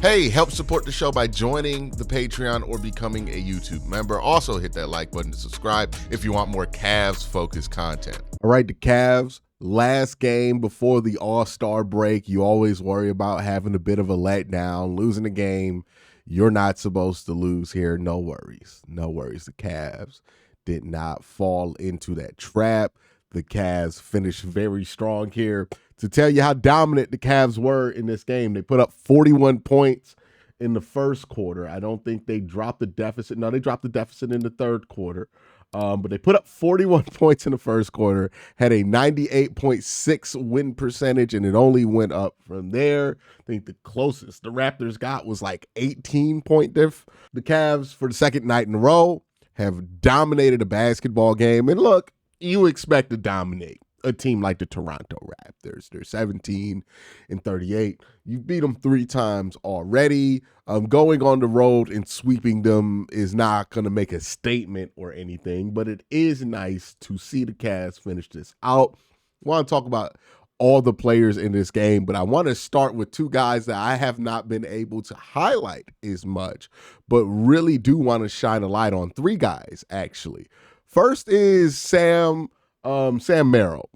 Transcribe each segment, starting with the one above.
Hey, help support the show by joining the Patreon or becoming a YouTube member. Also, hit that like button to subscribe if you want more Cavs-focused content. All right, the Cavs, last game before the All-Star break. You always worry about having a bit of a letdown, losing a game you're not supposed to lose here. No worries. No worries. The Cavs did not fall into that trap. The Cavs finished very strong here. To tell you how dominant the Cavs were in this game, they put up 41 points in the first quarter. I don't think they dropped the deficit. No, they dropped the deficit in the third quarter. But they put up 41 points in the first quarter, had a 98.6 win percentage, and it only went up from there. I think the closest the Raptors got was like 18-point diff. The Cavs, for the second night in a row, have dominated a basketball game. And look, you expect to dominate a team like the Toronto Raptors. They're 17-38. You've beat them 3 times already. Going on the road and sweeping them is not going to make a statement or anything, but it is nice to see the Cavs finish this out. I want to talk about all the players in this game, but I want to start with 2 guys that I have not been able to highlight as much, but really do want to shine a light on. 3 guys, actually. First is Sam Merrill,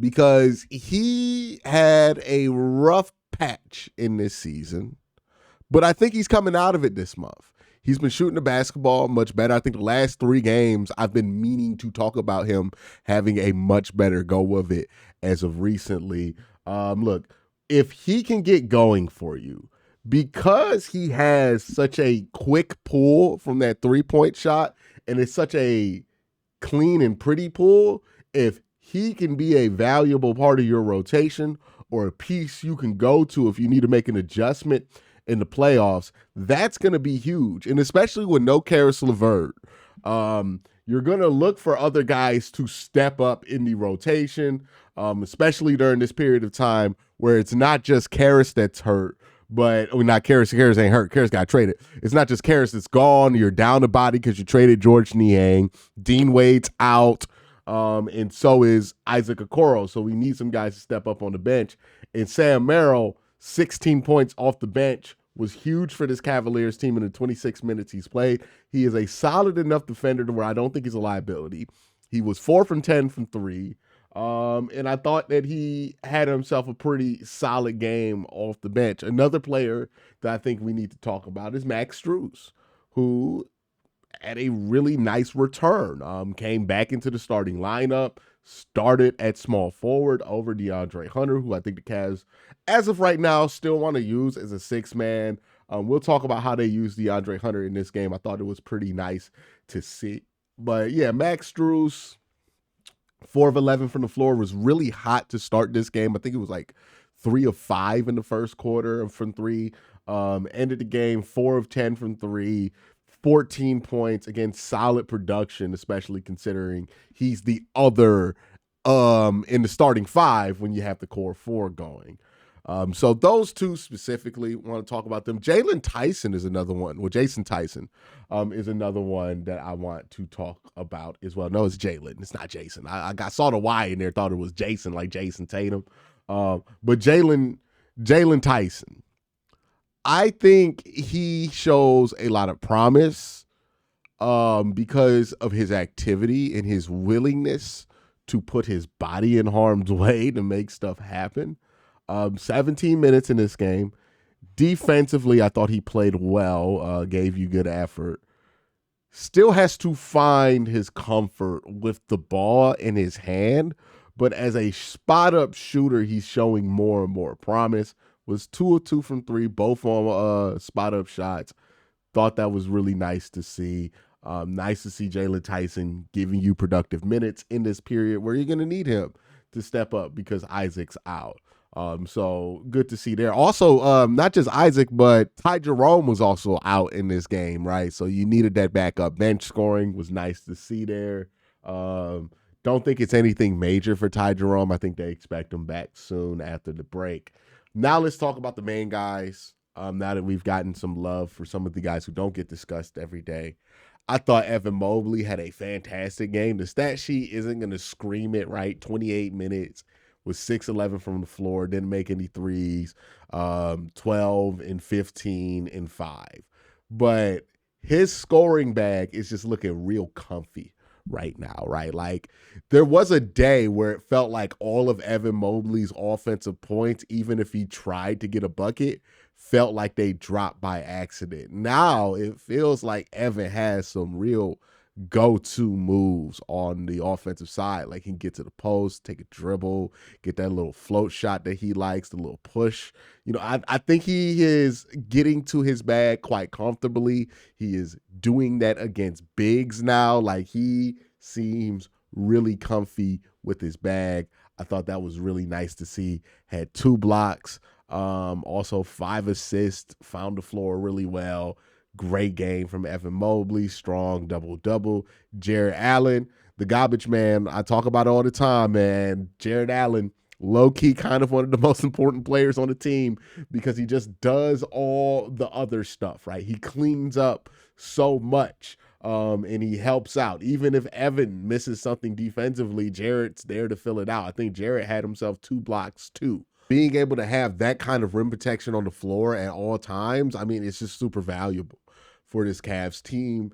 because he had a rough patch in this season, but I think he's coming out of it this month. He's been shooting the basketball much better. I think the last 3 games, I've been meaning to talk about him having a much better go of it as of recently. Look, if he can get going for you, because he has such a quick pull from that 3-point shot, and it's such a clean and pretty pull, if he can be a valuable part of your rotation or a piece you can go to if you need to make an adjustment in the playoffs, that's going to be huge. And especially with no Karis LeVert, you're going to look for other guys to step up in the rotation, especially during this period of time where it's not just Karis that's hurt, but not Karis. Karis ain't hurt. Karis got traded. It's not just Karis that's gone. You're down the body because you traded George Niang. Dean Wade's out, and so is Isaac Okoro. So we need some guys to step up on the bench. And Sam Merrill, 16 points off the bench, was huge for this Cavaliers team in the 26 minutes he's played. He is a solid enough defender to where I don't think he's a liability. He was 4 from 10 from 3. And I thought that he had himself a pretty solid game off the bench. Another player that I think we need to talk about is Max Strus, who had a really nice return. Came back into the starting lineup, started at small forward over Deandre Hunter, who I think the Cavs, as of right now, still want to use as a 6-man. We'll talk about how they use DeAndre Hunter in this game. I thought it was pretty nice to see. But yeah, Max Strus, 4 of 11 from the floor, was really hot to start this game. I think it was like 3 of 5 in the first quarter from 3. Ended the game 4 of 10 from 3, 14 points. Again, solid production, especially considering he's the other in the starting 5 when you have the core 4 going. So those 2 specifically, want to talk about them. Jalen Tyson is another one. Well, Jason Tyson is another one that I want to talk about as well. No, it's Jalen. It's not Jason. I saw the Y in there, thought it was Jason, like Jason Tatum. But Jalen Tyson, I think he shows a lot of promise because of his activity and his willingness to put his body in harm's way to make stuff happen. 17 minutes in this game. Defensively, I thought he played well, gave you good effort. Still has to find his comfort with the ball in his hand, but as a spot-up shooter, he's showing more and more promise. Was 2 of 2 from 3, both on spot-up shots. Thought that was really nice to see. Nice to see Jalen Tyson giving you productive minutes in this period where you're going to need him to step up because Isaac's out. So good to see there. Also, not just Isaac, but Ty Jerome was also out in this game, right? So you needed that backup. Bench scoring was nice to see there. Don't think it's anything major for Ty Jerome. I think they expect him back soon after the break. Now let's talk about the main guys. Now that we've gotten some love for some of the guys who don't get discussed every day. I thought Evan Mobley had a fantastic game. The stat sheet isn't going to scream it, right? 28 minutes was 6-11 from the floor, didn't make any threes, 12 and 15 and 5. But his scoring bag is just looking real comfy right now, right? Like there was a day where it felt like all of Evan Mobley's offensive points, even if he tried to get a bucket, felt like they dropped by accident. Now it feels like Evan has some real go-to moves on the offensive side. Like he can get to the post, take a dribble, get that little float shot that he likes, the little push. You know, I think he is getting to his bag quite comfortably. He is doing that against bigs now. Like he seems really comfy with his bag. I thought that was really nice to see. Had 2 blocks, also 5 assists, found the floor really well. Great game from Evan Mobley, strong double-double. Jarrett Allen, the garbage man, I talk about it all the time, man. Jarrett Allen, low-key kind of one of the most important players on the team because he just does all the other stuff, right? He cleans up so much, and he helps out. Even if Evan misses something defensively, Jarrett's there to fill it out. I think Jarrett had himself 2 blocks too. Being able to have that kind of rim protection on the floor at all times, I mean, it's just super valuable for this Cavs team.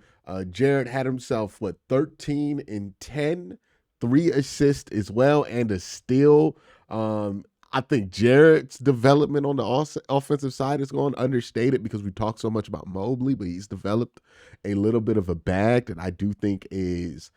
Jarrett had himself, 13 and 10, 3 assists as well, and a steal. I think Jarrett's development on the offensive side is going understated because we talk so much about Mobley, but he's developed a little bit of a bag that I do think is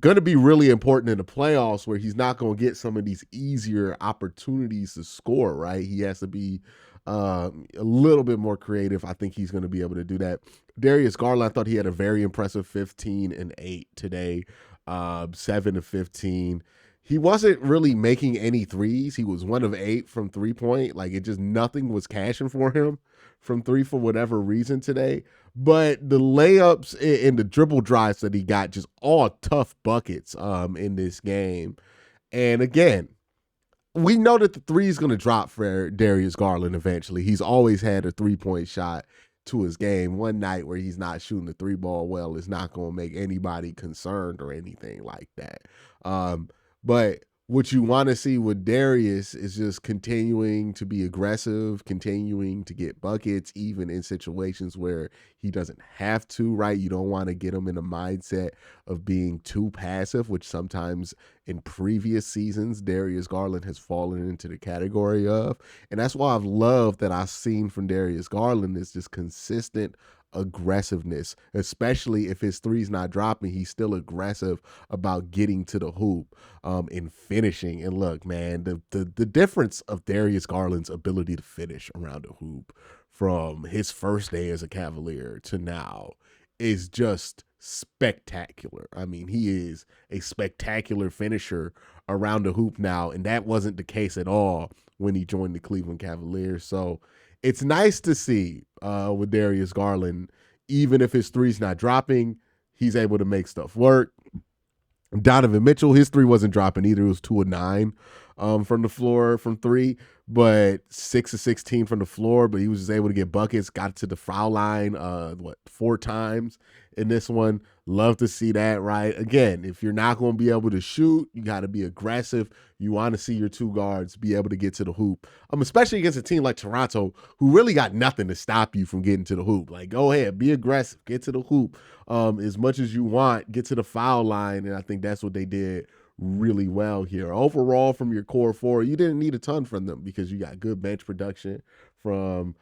going to be really important in the playoffs where he's not going to get some of these easier opportunities to score, right? He has to be a little bit more creative. I think he's going to be able to do that. Darius Garland, I thought he had a very impressive 15 and 8 today, 7 of 15. He wasn't really making any threes. He was 1 of 8 from 3-point. Like nothing was cashing for him from 3 for whatever reason today. But the layups and the dribble drives that he got, just all tough buckets in this game. And again, we know that the 3 is going to drop for Darius Garland eventually. He's always had a 3-point shot to his game. One night where he's not shooting the 3 ball well is not going to make anybody concerned or anything like that. But what you want to see with Darius is just continuing to be aggressive, continuing to get buckets, even in situations where he doesn't have to, right? You don't want to get him in a mindset of being too passive, which sometimes in previous seasons, Darius Garland has fallen into the category of. And that's why I've loved that I've seen from Darius Garland is just consistent aggressiveness, especially if his 3's not dropping. He's still aggressive about getting to the hoop and finishing. And look, man, the difference of Darius Garland's ability to finish around the hoop from his first day as a Cavalier to now is just spectacular. I mean, he is a spectacular finisher around the hoop now, and that wasn't the case at all when he joined the Cleveland Cavaliers. So it's nice to see with Darius Garland, even if his 3's not dropping, he's able to make stuff work. Donovan Mitchell, his 3 wasn't dropping either. It was 2 of 9 from the floor from 3, but 6 of 16 from the floor. But he was just able to get buckets, got to the foul line, 4 times in this one. Love to see that, right? Again, if you're not going to be able to shoot, you got to be aggressive. You want to see your 2 guards be able to get to the hoop, especially against a team like Toronto, who really got nothing to stop you from getting to the hoop. Like, go ahead, be aggressive, get to the hoop as much as you want, get to the foul line, and I think that's what they did really well here. Overall, from your core 4, you didn't need a ton from them because you got good bench production from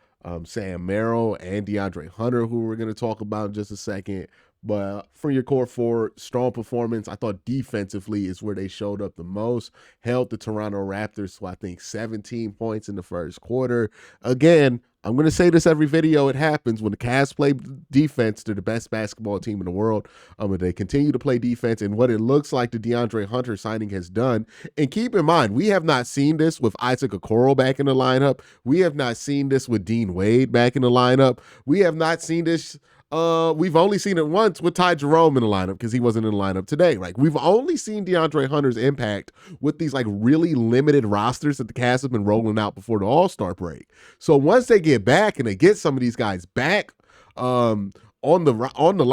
Sam Merrill and DeAndre Hunter, who we're going to talk about in just a second. But from your core 4, strong performance. I thought defensively is where they showed up the most. Held the Toronto Raptors to, I think, 17 points in the first quarter. Again, I'm going to say this every video. It happens when the Cavs play defense. They're the best basketball team in the world. And they continue to play defense. And what it looks like the DeAndre Hunter signing has done. And keep in mind, we have not seen this with Isaac Okoro back in the lineup. We have not seen this with Dean Wade back in the lineup. We have not seen this. We've only seen it once with Ty Jerome in the lineup because he wasn't in the lineup today. Like, we've only seen DeAndre Hunter's impact with these like really limited rosters that the Cavs have been rolling out before the All-Star break. So once they get back and they get some of these guys back in the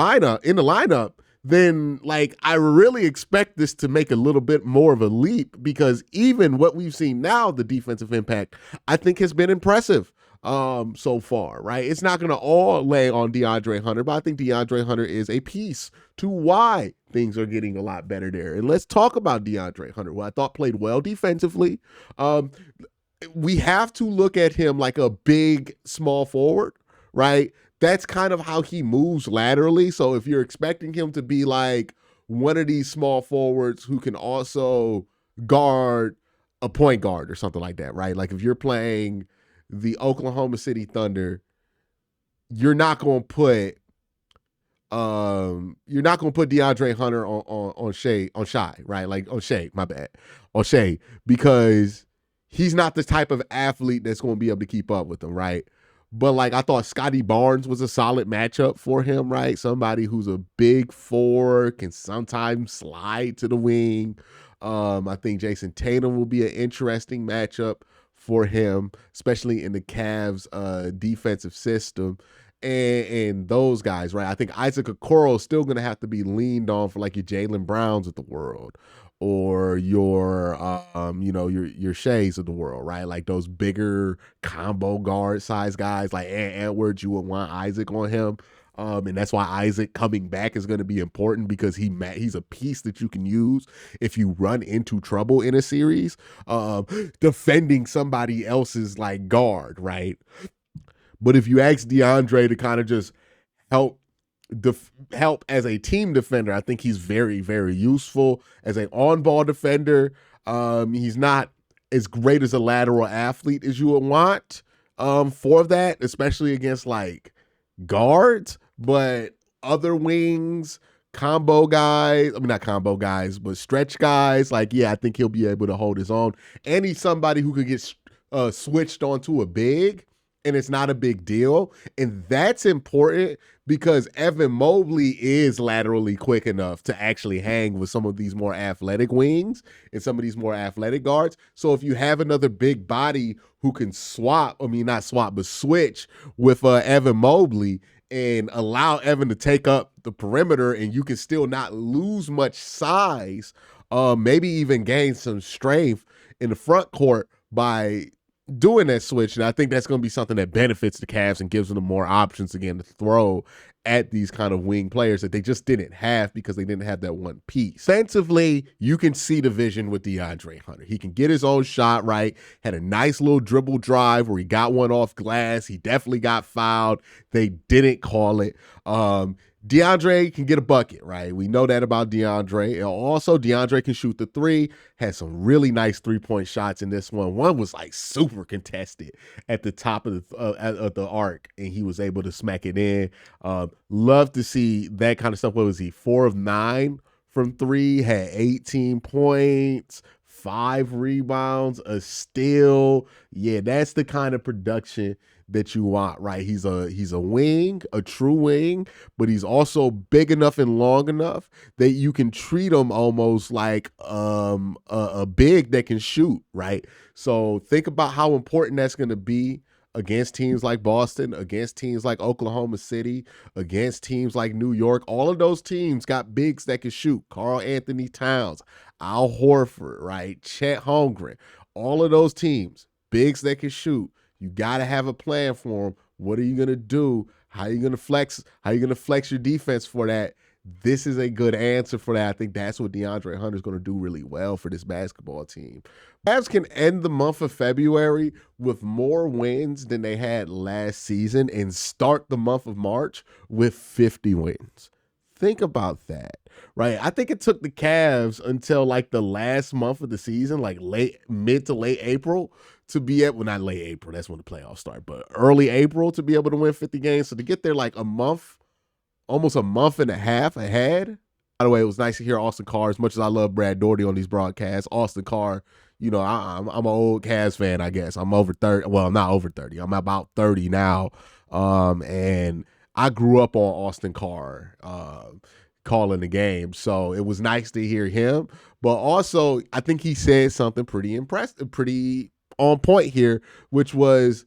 lineup, then like I really expect this to make a little bit more of a leap, because even what we've seen now, the defensive impact, I think has been impressive so far, right? It's not going to all lay on DeAndre Hunter, but I think DeAndre Hunter is a piece to why things are getting a lot better there. And let's talk about DeAndre Hunter, who I thought played well defensively. We have to look at him like a big small forward, right? That's kind of how he moves laterally. So if you're expecting him to be like one of these small forwards who can also guard a point guard or something like that, right? Like if you're playing the Oklahoma City Thunder, you're not going to put DeAndre Hunter on Shai, right? Like on Shai, my bad. On Shai, because he's not the type of athlete that's going to be able to keep up with him, right? But like I thought Scotty Barnes was a solid matchup for him, right? Somebody who's a big four, can sometimes slide to the wing. I think Jason Tatum will be an interesting matchup for him, especially in the Cavs defensive system. And those guys, right? I think Isaac Okoro is still going to have to be leaned on for like your Jaylen Browns of the world, or your your Shays of the world, right? Like those bigger combo guard size guys like Edwards, you would want Isaac on him. And that's why Isaac coming back is going to be important, because he's a piece that you can use if you run into trouble in a series, defending somebody else's like guard, right? But if you ask DeAndre to kind of just help as a team defender, I think he's very, very useful as an on-ball defender. He's not as great as a lateral athlete as you would want for that, especially against like guards, but other wings, combo guys, I mean not combo guys, but stretch guys, like yeah, I think he'll be able to hold his own. And he's somebody who could get switched onto a big, and it's not a big deal. And that's important because Evan Mobley is laterally quick enough to actually hang with some of these more athletic wings and some of these more athletic guards. So if you have another big body who can switch with Evan Mobley and allow Evan to take up the perimeter, and you can still not lose much size, maybe even gain some strength in the front court by doing that switch. And I think that's going to be something that benefits the Cavs and gives them more options again to throw at these kind of wing players that they just didn't have because they didn't have that one piece. Offensively, you can see the vision with DeAndre Hunter. He can get his own shot right, had a nice little dribble drive where he got one off glass. He definitely got fouled. They didn't call it. DeAndre can get a bucket, right? We know that about DeAndre. And also, DeAndre can shoot the three. Had some really nice three-point shots in this one. One was like super contested at the top of the arc, and he was able to smack it in. Love to see that kind of stuff. What was he? 4 of 9 from three. Had 18 points, 5 rebounds, a steal. Yeah, that's the kind of production that you want, right? He's a wing, a true wing, but he's also big enough and long enough that you can treat him almost like a big that can shoot, right? So think about how important that's going to be against teams like Boston, against teams like Oklahoma City, against teams like New York. All of those teams got bigs that can shoot. Karl Anthony Towns, Al Horford, right? Chet Holmgren. All of those teams, bigs that can shoot. You got to have a plan for them. What are you going to do? How are you going to flex? How are you going to flex your defense for that? This is a good answer for that. I think that's what DeAndre Hunter is going to do really well for this basketball team. Cavs can end the month of February with more wins than they had last season and start the month of March with 50 wins. Think about that, right? I think it took the Cavs until like the last month of the season, like mid to late April, to be able, not late April, that's when the playoffs start, but early April to be able to win 50 games. So to get there like a month, almost a month and a half ahead. By the way, it was nice to hear Austin Carr. As much as I love Brad Daugherty on these broadcasts, Austin Carr, you know, I'm an old Cavs fan, I guess. I'm over 30. Well, I'm not over 30. I'm about 30 now. And I grew up on Austin Carr calling the game. So it was nice to hear him. But also, I think he said something pretty impressive, pretty on point here, which was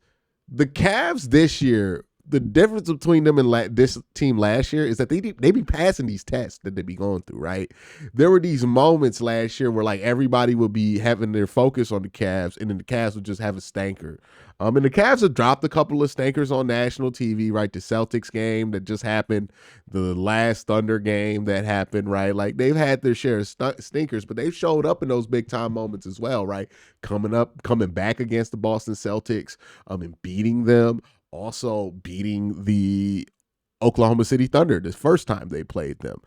the Cavs this year, the difference between them and this team last year is that they be passing these tests that they be going through, right? There were these moments last year where like everybody would be having their focus on the Cavs, and then the Cavs would just have a stanker. And the Cavs have dropped a couple of stankers on national TV, right? The Celtics game that just happened, the last Thunder game that happened, right? Like they've had their share of stinkers, but they've showed up in those big time moments as well, right? Coming back against the Boston Celtics, and beating them. Also beating the Oklahoma City Thunder the first time they played them.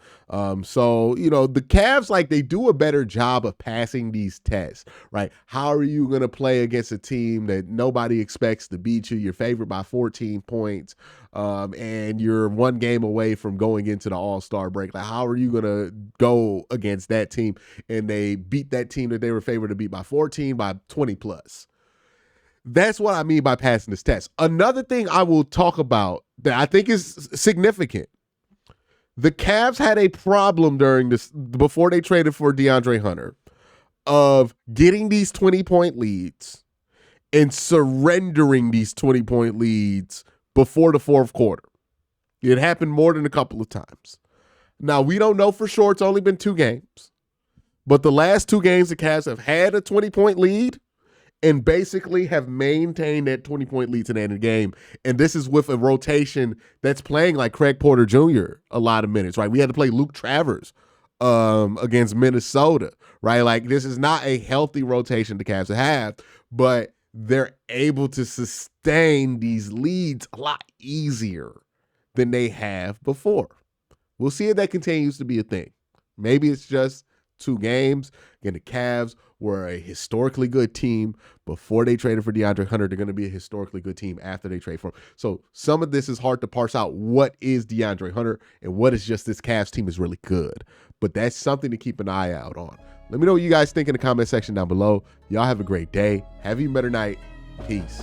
So, the Cavs, like, they do a better job of passing these tests, right? How are you going to play against a team that nobody expects to beat you? You're favored by 14 points, and you're one game away from going into the All-Star break. Like, how are you going to go against that team? And they beat that team that they were favored to beat by 14, by 20 plus. That's what I mean by passing this test. Another thing I will talk about that I think is significant. The Cavs had a problem during this, before they traded for DeAndre Hunter, of getting these 20-point leads and surrendering these 20-point leads before the fourth quarter. It happened more than a couple of times. Now, we don't know for sure. It's only been 2 games. But the last 2 games, the Cavs have had a 20-point lead and basically have maintained that 20-point lead to the end of the game. And this is with a rotation that's playing like Craig Porter Jr. a lot of minutes, right? We had to play Luke Travers against Minnesota, right? Like, this is not a healthy rotation the Cavs have, but they're able to sustain these leads a lot easier than they have before. We'll see if that continues to be a thing. Maybe it's just 2 games. Again, the Cavs were a historically good team before they traded for DeAndre Hunter. They're going to be a historically good team after they trade for him. So some of this is hard to parse out. What is DeAndre Hunter and what is just this Cavs team is really good? But that's something to keep an eye out on. Let me know what you guys think in the comment section down below. Y'all have a great day. Have a better night. Peace.